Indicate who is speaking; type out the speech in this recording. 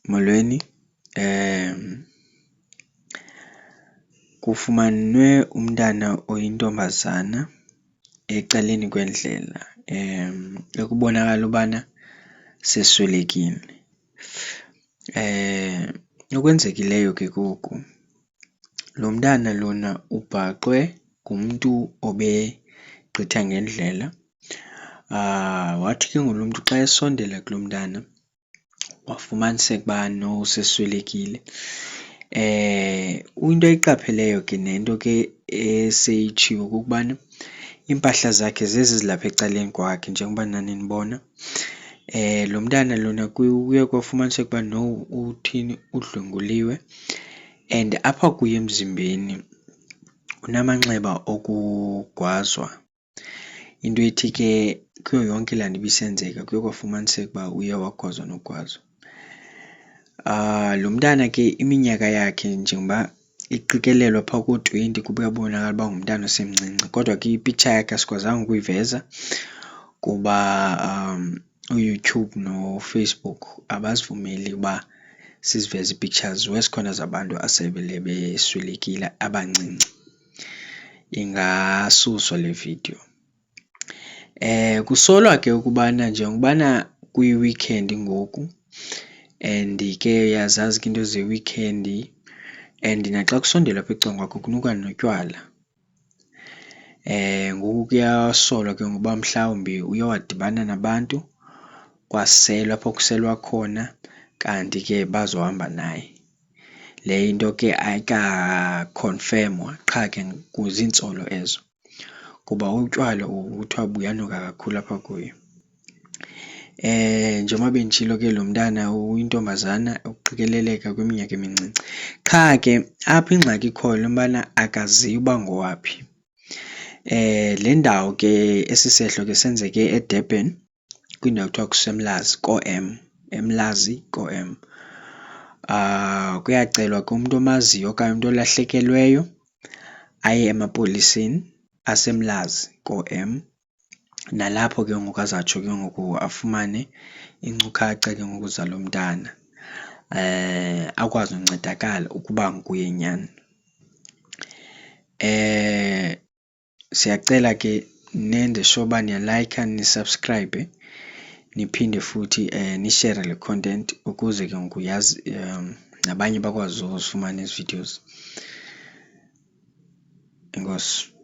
Speaker 1: Molweni, kufumanwe umntana oyintombazana ecaleni kwendlela ekubonakala ubana seswelekile. Okwenzekileyo ke ngoku, lo mntana lona ubhaqwe ngumntu obegqitha ngendlela. Wathi ke ngoku lo mntu xa esondela kulo mntana wafumaniseka uba no seswelekile. Into ayiqapheleyo ke nento ke eseyitshiwo kukubana iimpahla zakhe zezi zilapha ecaleni kwakhe njengoba nani nibona. Lo mntana lona kuye kwafumaniseka uba no udlwenguliwe and apha kuye emzimbeni unamanxeba okugwazwa. Into ethi ke kuyo yonke laa nto ibisenzeka kuye kwafumaniseka uba uye wagwazwa nogwazwa. Lo mntana ke iminyaka yakhe njengoba iqikelelwa phaa koo-20 kuba uyabonakala uba ngumntana osemncinci, kodwa ke ipiktsha yakhe asikwazanga ukuyiveza kuba uYouTube noFacebook abasivumeli uba siziveze ii-pictures ziwesi khona zabantu asebele beswelekile abancinci, ingasuswa le video. Kusolwa ke ukubana njengobana kuyi-weekend ngoku and ke uyazazi ke into ze-weekend and naxa kusondela apha ecangkwakhe kwakho kunuka notywala. Ngoku kuyasolwa ke ngokuba mhlawumbi uye wadibana nabantu kwaselwa apho kuselwa khona kanti ke bazohamba naye. Le into ke ayikakhonfemwa qha ke ziintsolo ezo kuba utywala kuthiwa buyanuka kakhulu apha kuye. Njengoba benditshilo ke lo mntana uyintombazana ukuqikeleleka kwiminyaka emincinci. Qha ke apho ingxaki ikhoyo yobana akaziwa uba ngowaphi. Le ndawo ke esi sehlo ke senzeke eDurban kwindawo ekuthiwa kuseMlazi koo-M, eMlazi koo-M. Kuyacelwa ke umntu omaziyo okanye umntu olahlekelweyo aye emapoliseni aseMlazi koo-M. Nalapho ke ngoku azatsho ke ngoku afumane iinkcukacha ke ngoku zalo mntana, akwazi uncedakala ukuba nguye nyani. Siyacela ke nenze sure uba niyalayikha, nisabhskrayibhe, niphinde futhi nishere le content ukuze ke ngoku yazi nabanye bakwazi uzifumana ezi videos. Enkosi.